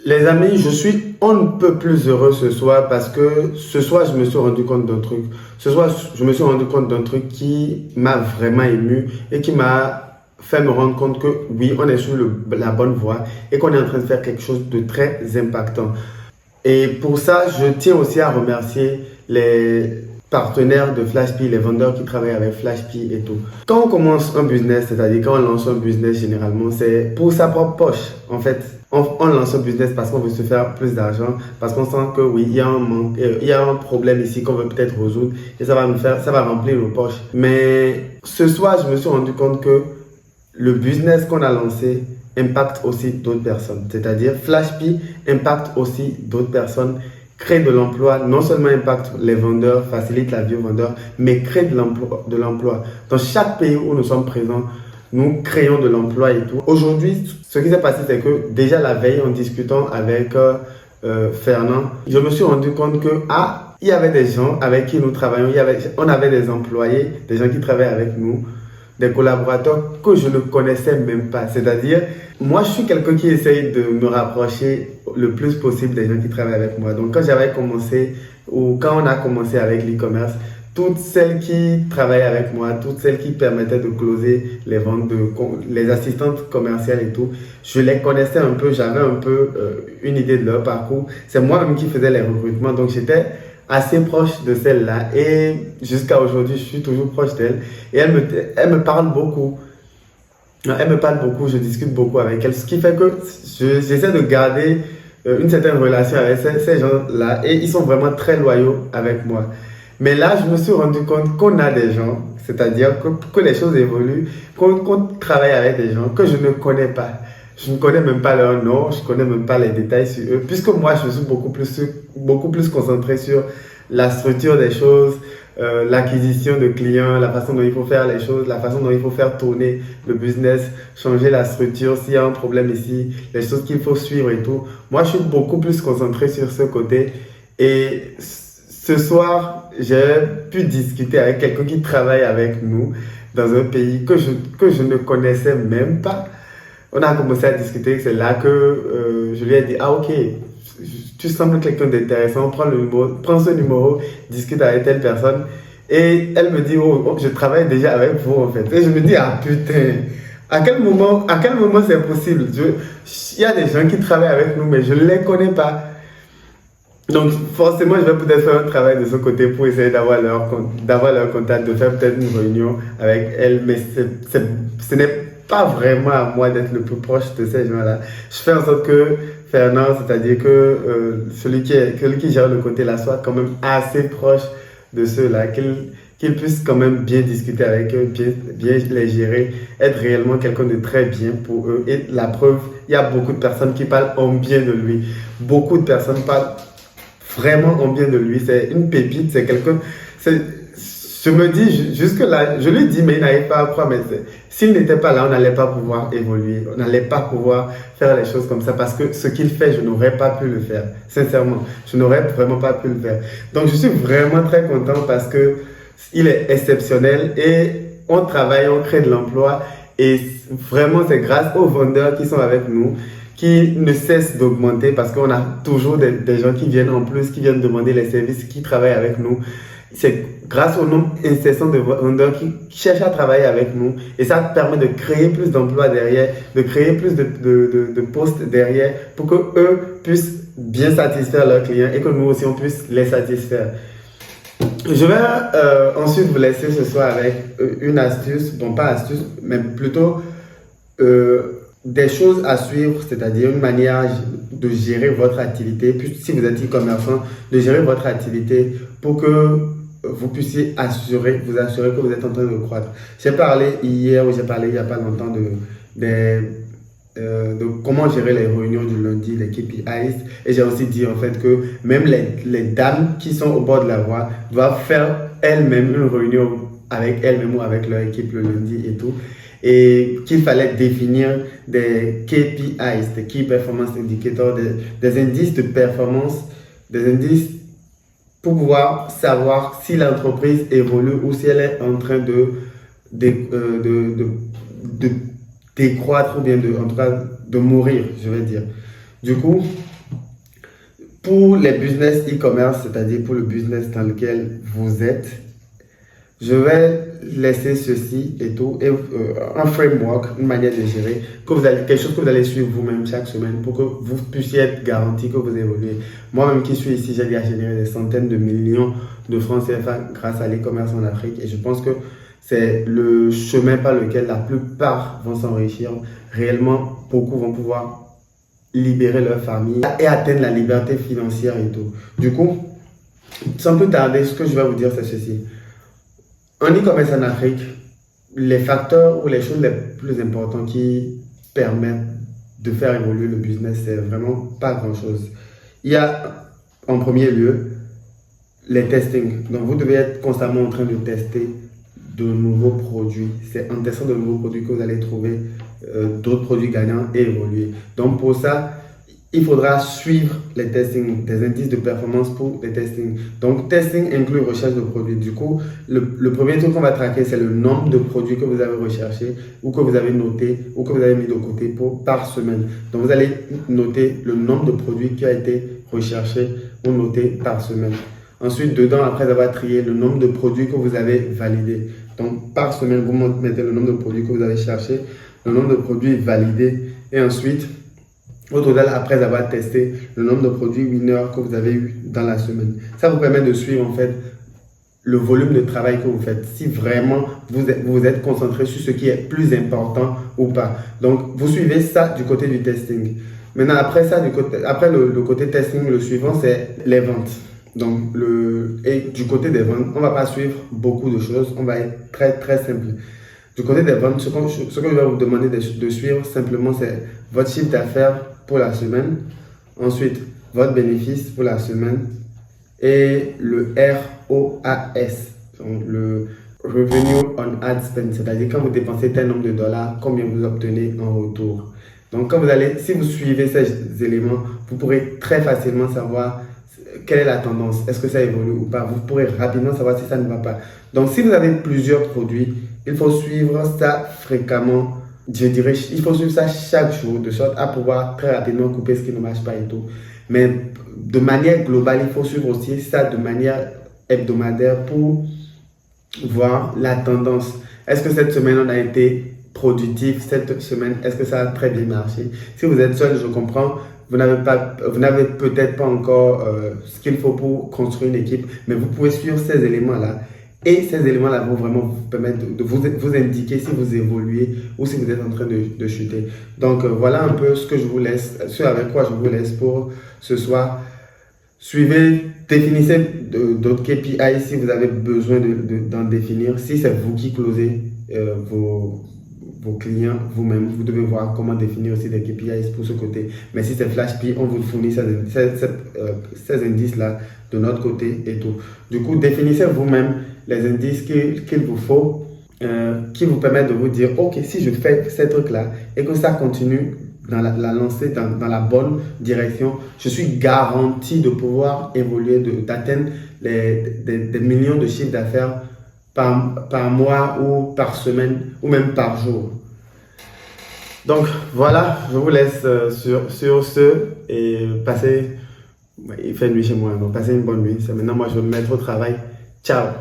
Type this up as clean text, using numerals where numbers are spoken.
Les amis, je suis on ne peut plus heureux ce soir parce que ce soir, je me suis rendu compte d'un truc. Ce soir, je me suis rendu compte d'un truc qui m'a vraiment ému et qui m'a fait me rendre compte que oui, on est sur la bonne voie et qu'on est en train de faire quelque chose de très impactant. Et pour ça, je tiens aussi à remercier les partenaires de FlashPea, les vendeurs qui travaillent avec FlashPea et tout. Quand on commence un business, c'est-à-dire quand on lance un business généralement, c'est pour sa propre poche. En fait, on lance un business parce qu'on veut se faire plus d'argent, parce qu'on sent que oui, il y a un manque, il y a un problème ici qu'on veut peut-être résoudre et ça va remplir nos poches. Mais ce soir, je me suis rendu compte que le business qu'on a lancé impacte aussi d'autres personnes. C'est-à-dire, FlashPea impacte aussi d'autres personnes, crée de l'emploi, non seulement impacte les vendeurs, facilite la vie aux vendeurs, mais crée de l'emploi. Dans chaque pays où nous sommes présents, nous créons de l'emploi et tout. Aujourd'hui, ce qui s'est passé, c'est que déjà la veille, en discutant avec Fernand, je me suis rendu compte que, il y avait des gens avec qui nous travaillons, on avait des employés, des gens qui travaillent avec nous, des collaborateurs que je ne connaissais même pas. C'est-à-dire, moi, je suis quelqu'un qui essaye de me rapprocher le plus possible des gens qui travaillent avec moi. Donc, quand j'avais commencé, ou quand on a commencé avec l'e-commerce, toutes celles qui travaillaient avec moi, toutes celles qui permettaient de closer les ventes, les assistantes commerciales et tout, je les connaissais un peu, j'avais un peu une idée de leur parcours. C'est moi-même qui faisais les recrutements, donc j'étais assez proche de celle-là et jusqu'à aujourd'hui, je suis toujours proche d'elle et elle me parle beaucoup. Elle me parle beaucoup, je discute beaucoup avec elle, ce qui fait que j'essaie de garder une certaine relation avec ces gens-là et ils sont vraiment très loyaux avec moi. Mais là, je me suis rendu compte qu'on a des gens, c'est-à-dire que les choses évoluent, qu'on travaille avec des gens que je ne connais pas. Je ne connais même pas leur nom, je ne connais même pas les détails sur eux, puisque moi, je suis beaucoup plus concentré sur la structure des choses, l'acquisition de clients, la façon dont il faut faire les choses, la façon dont il faut faire tourner le business, changer la structure, s'il y a un problème ici, les choses qu'il faut suivre et tout. Moi, je suis beaucoup plus concentré sur ce côté. Et ce soir, j'ai pu discuter avec quelqu'un qui travaille avec nous dans un pays que je ne connaissais même pas. On a commencé à discuter, c'est là que je lui ai dit, ok, tu sembles quelqu'un d'intéressant, prends ce numéro, discute avec telle personne. Et elle me dit, je travaille déjà avec vous en fait. Et je me dis, putain, à quel moment c'est possible? Il y a des gens qui travaillent avec nous, mais je ne les connais pas. Donc forcément, je vais peut-être faire un travail de ce côté pour essayer d'avoir leur contact, de faire peut-être une réunion avec elle, mais ce n'est pas vraiment à moi d'être le plus proche de ces gens-là. Je fais en sorte que Fernand, c'est-à-dire que celui qui gère le côté là, soit quand même assez proche de ceux-là, qu'il puisse quand même bien discuter avec eux, bien les gérer, être réellement quelqu'un de très bien pour eux. Et la preuve, il y a beaucoup de personnes qui parlent en bien de lui. Beaucoup de personnes parlent vraiment en bien de lui. C'est une pépite, c'est quelqu'un. Je me dis, jusque-là, je lui dis, mais il n'arrive pas à croire, mais s'il n'était pas là, on n'allait pas pouvoir évoluer, on n'allait pas pouvoir faire les choses comme ça, parce que ce qu'il fait, je n'aurais pas pu le faire, sincèrement, je n'aurais vraiment pas pu le faire. Donc, je suis vraiment très content parce que il est exceptionnel et on travaille, on crée de l'emploi et vraiment, c'est grâce aux vendeurs qui sont avec nous, qui ne cessent d'augmenter parce qu'on a toujours des gens qui viennent en plus, qui viennent demander les services, qui travaillent avec nous. C'est grâce au nombre incessant de vendeurs qui cherchent à travailler avec nous et ça permet de créer plus d'emplois derrière, de créer plus de postes derrière pour que eux puissent bien satisfaire leurs clients et que nous aussi on puisse les satisfaire. Je vais ensuite vous laisser ce soir avec une astuce, bon pas astuce, mais plutôt des choses à suivre, c'est-à-dire une manière de gérer votre activité, puis si vous êtes e-commerçant, de gérer votre activité pour que vous puissiez vous assurer que vous êtes en train de croître. J'ai parlé hier ou j'ai parlé il n'y a pas longtemps de comment gérer les réunions du lundi, les KPIs. Et j'ai aussi dit en fait que même les dames qui sont au bord de la voie doivent faire elles-mêmes une réunion avec elles-mêmes ou avec leur équipe le lundi et tout. Et qu'il fallait définir des KPIs, des Key Performance Indicators, des indices de performance, des indices pour pouvoir savoir si l'entreprise évolue ou si elle est en train de décroître ou bien en tout cas de mourir, je vais dire. Du coup, pour les business e-commerce, c'est-à-dire pour le business dans lequel vous êtes, je vais laisser ceci et tout, et un framework, une manière de gérer, quelque chose que vous allez suivre vous-même chaque semaine pour que vous puissiez être garanti que vous évoluez. Moi-même qui suis ici, j'ai déjà généré des centaines de millions de francs CFA grâce à l'e-commerce en Afrique et je pense que c'est le chemin par lequel la plupart vont s'enrichir. Réellement, beaucoup vont pouvoir libérer leur famille et atteindre la liberté financière et tout. Du coup, sans plus tarder, ce que je vais vous dire, c'est ceci. En e-commerce en Afrique, les facteurs ou les choses les plus importantes qui permettent de faire évoluer le business, c'est vraiment pas grand-chose. Il y a en premier lieu les testings. Donc vous devez être constamment en train de tester de nouveaux produits. C'est en testant de nouveaux produits que vous allez trouver d'autres produits gagnants et évoluer. Donc pour ça, il faudra suivre les testings, des indices de performance pour les testings. Donc, testing inclut recherche de produits. Du coup, le premier truc qu'on va traquer, c'est le nombre de produits que vous avez recherché ou que vous avez noté ou que vous avez mis de côté par semaine. Donc, vous allez noter le nombre de produits qui a été recherché ou noté par semaine. Ensuite, dedans, après avoir trié le nombre de produits que vous avez validés. Donc, par semaine, vous mettez le nombre de produits que vous avez cherché, le nombre de produits validés et ensuite, au total, après avoir testé le nombre de produits winners que vous avez eu dans la semaine. Ça vous permet de suivre en fait le volume de travail que vous faites. Si vraiment vous êtes concentré sur ce qui est plus important ou pas. Donc, vous suivez ça du côté du testing. Maintenant, après ça, le côté testing, le suivant, c'est les ventes. Donc, et du côté des ventes, on ne va pas suivre beaucoup de choses. On va être très, très simple. Du côté des ventes, ce que je vais vous demander de suivre simplement, c'est votre chiffre d'affaires pour la semaine, ensuite votre bénéfice pour la semaine et le ROAS, donc le Revenue on Ad Spend, c'est-à-dire quand vous dépensez tel nombre de dollars, combien vous obtenez en retour. Donc si vous suivez ces éléments, vous pourrez très facilement savoir quelle est la tendance, est-ce que ça évolue ou pas. Vous pourrez rapidement savoir si ça ne va pas. Donc si vous avez plusieurs produits, il faut suivre ça fréquemment. Je dirais, il faut suivre ça chaque jour de sorte à pouvoir très rapidement couper ce qui ne marche pas et tout. Mais de manière globale, il faut suivre aussi ça de manière hebdomadaire pour voir la tendance. Est-ce que cette semaine on a été productif? Cette semaine, est-ce que ça a très bien marché? Si vous êtes seul, je comprends. Vous n'avez peut-être pas encore ce qu'il faut pour construire une équipe, mais vous pouvez suivre ces éléments-là. Et ces éléments-là vont vraiment vous permettre de vous indiquer si vous évoluez ou si vous êtes en train de chuter. Donc, voilà un peu ce que je vous laisse, ce avec quoi je vous laisse pour ce soir. Suivez, définissez d'autres KPI si vous avez besoin d'en définir. Si c'est vous qui closez vos clients vous-même, vous devez voir comment définir aussi des KPIs pour ce côté. Mais si c'est FlashP, on vous fournit ces indices-là de notre côté et tout. Du coup, définissez vous-même les indices qu'il vous faut, qui vous permettent de vous dire, ok, si je fais ces trucs-là et que ça continue dans la lancée, dans la bonne direction, je suis garanti de pouvoir évoluer, d'atteindre des millions de chiffres d'affaires par mois ou par semaine ou même par jour. Donc voilà, je vous laisse sur ce et passez, il fait nuit chez moi, donc passez une bonne nuit. Maintenant moi je vais me mettre au travail. Ciao.